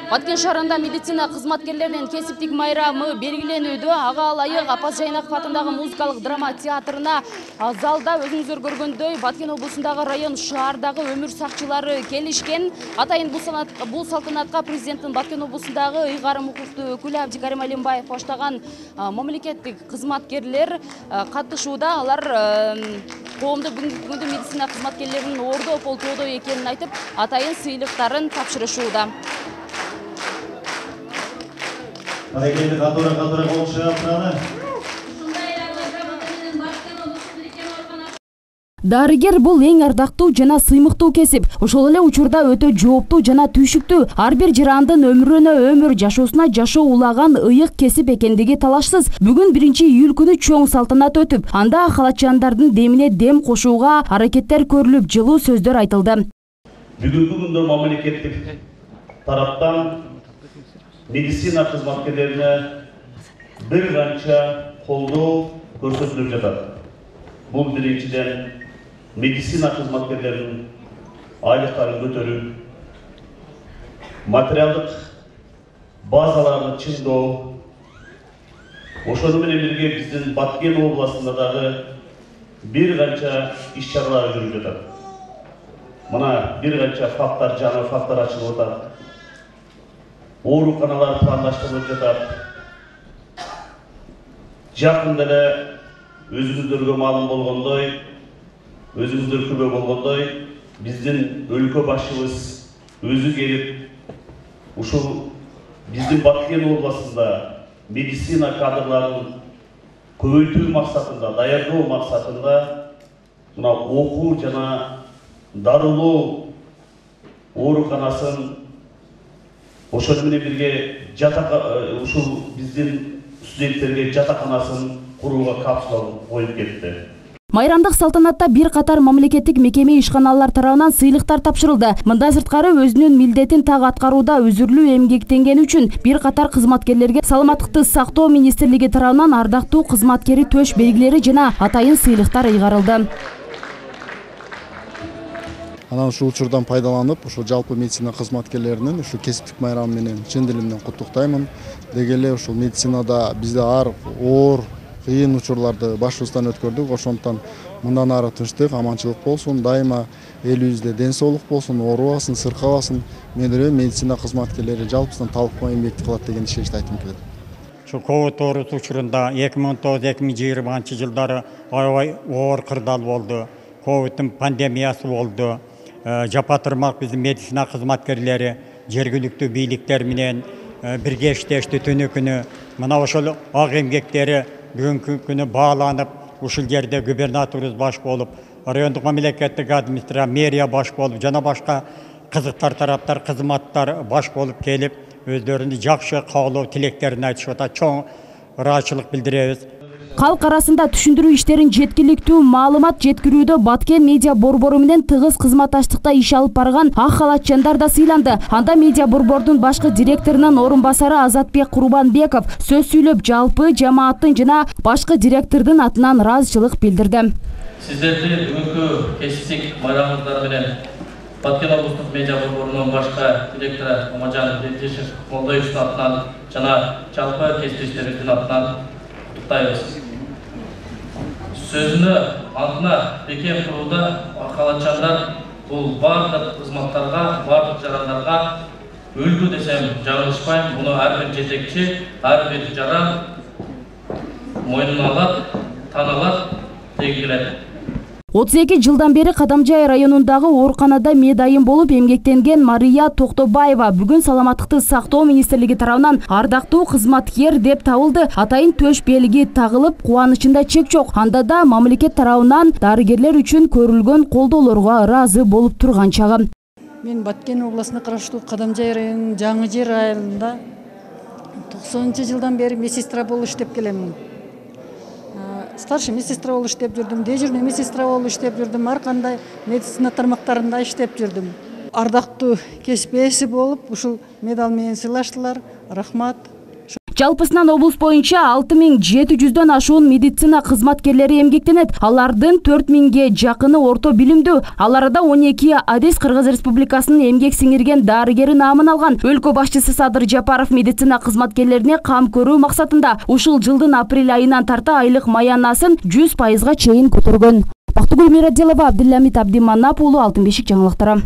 Баткен шаарында медицина кызматкерлеринин кесиптик майрамы белгиленүүдө. Ага ылайык Апас Жайнаков атындагы музыкалык драма театрына залда өзүңүздөр көргөндөй Баткен облусундагы район шаардагы өмүр сакчылары келишкен. Атайын бул салтанатка президенттин Баткен облусундагы ыйгарым укуктуу өкүлү Абдикарим Алимбаев баштаган мамлекеттик кызматкерлер катышууда. Алар коомдук бүгүнкү медицина кызматкерлеринин ордо полтоодо экенин айтып, атайын сыйлыктарын тапшырышууда. Дарыгер бул эң ардактуу жана сыймыктуу кесип. Ошол эле учурда өтө жооптуу жана түйшүктүү. Ар бир жарандын өмүрүнө өмүр, жашоосуна жашоо улаган ыйык кесип экендиги талашсыз. Бүгүн 1-июль күнү чоң салтанат өтүп, анда халатчандардын демине дем кошууга аракеттер көрүлүп, жылуу сөздөр айтылды. Бүгүнкү күндө мамлекеттик тараптан медицина кызматкерлерине бир канча колдоо көрсөтүлүп жатат. Бул биринчиден медицина кызматкерлеринин айлыктарын көтөрүү, материалдык базаларын чыңдоо. Ошону менен бирге биздин Баткен областында дагы бир канча иш-чаралар жүрүп жатат. Мына бир канча фактар, жаңы фактар ачылып атат. Ооруканалар пландаштырылып жатат. Жакында эле өзүңүздөргө маалым болгондой, өзүңүздөр күбө болгондой, биздин өлкө башчыбыз өзү келип, ушул биздин Баткен областында медицина кадрларын көбөйтүү максатында, даярдоо максатында мына окуу жана дарылоо ооруканасын, ошол менен бирге ушул биздин студенттерге жатаканасын курууга капсула коюп кетти. Майрамдык салтанатта бир катар мамлекеттик мекеме ишканалар тарабынан сыйлыктар тапшырылды. Мындан сырткары өзүнүн милдетин так аткарууда өзүрлүү эмгектенгени үчүн бир катар кызматкерлерге Саламаттыкты сактоо министрлиги тарабынан ардактуу кызматкери төш белгилери жана атайын сыйлыктар ыйгарылды. Анан ушул учурдан пайдаланып, ушул жалпы медицина кызматкерлеринин ушул кесиптик майрамы менен чын дилимден куттуктаймын. Деги эле ушул медицинада бизде ар оор, кыйын учурларды башыбыздан өткөрдүк. Ошондуктан мындан ары тынчтык, аманчылык болсун, дайыма элибизде ден соолук болсун, оорубасын, сыркабасын. Мен ойлойм, медицина кызматкерлери жалпысынан талкмай эмгекти кылат деген ишеничти айтым келет. Şu Covid orusu uçurunda 2019-2020 жылдары аябай оор кырдаал болду. Covid'in pandemiyası oldu. Жапатырмак биздин медицина кызматкерлери жергиликтүү бийликтер менен бирге иштешти түнү күнү. Мына ошол ак эмгектери бүгүнкү күнү бааланып, ушул жерде губернаторубуз баш болуп, райондук мамлекеттик администрация, мэрия баш болуп, жана башка кызыктар тараптар, кызматтар баш болуп келип, өздөрүнүн жакшы каалоо тилектерин айтышып атат. Чоң ыраачылык билдиребиз. Калк арасында түшүндүрүү иштерин жеткиликтүү маалымат жеткирүүдө Баткен медиа борбору менен тыгыз кызматташтыкта иш алып барган ак халатчандар да сыйланды. Анда медиа борбордун башкы директорунун орун басары Азатбек Курбанбеков сөз сүйлөп, жалпы жамааттын жана башкы директордун атынан ыраазычылык билдирди. Сиздерди бүгүнкү кесиптик майрамыңыздар менен Баткен облустук медиа борборунун башкы директору Омажан Молдоевичтин атынан жана жалпы кесиптештерибиздин атынан куттуктайбыз. Сөзүнө антына бекем турууда халатчандар бул бардык кызматтарга, бардык жарандарга үлгү десем жаңылышпайм. Муну ар бир жетекчи, ар бир жаран мойнуна алат, таанылат, деги келет. 32 жылдан бери Кадамжай районундагы ооруканада медайым болуп эмгектенген Мария Токтобаева бүгүн Саламаттыкты сактоо министрлиги тарабынан ардактуу кызматкер деп табылды. Атайын төш белги тагылып, кубанычында чек жок. Анда да мамлекет тарабынан дарыгерлер үчүн көрүлгөн колдоолорго ыраазы болуп турган чагы. Мен Баткен областына караштуу Кадамжай районунун Жаңы Жер айылында 90-жылдан бери медсестра болуп иштеп келемин. Старший медсестра болуп иштеп жүрдүм, дежурный медсестра болуп иштеп жүрдүм, ар кандай медицина тармактарында иштеп жүрдүм. Ардактуу кесип ээси болуп, ушул медаль менен сыйлаштылар. Рахмат. Жалпысынан облус боюнча 6700дөн ашуун медицина кызматкерлери эмгектенет. Алардын 4000ге жакыны орто билимдүү. Аларда 12 адис Кыргыз Республикасынын эмгек сиңирген дарыгери наамын алган. Өлкө башчысы Садыр Жапаров медицина кызматкерлерине кам көрүү максатында ушул жылдын апрель айынан тарта айлык маянасын 100%га чейин көтөргөн. Бактыгүл Мираделова, Абдилламит Абдиманап уулу, Алтын бешик жаңылыктары.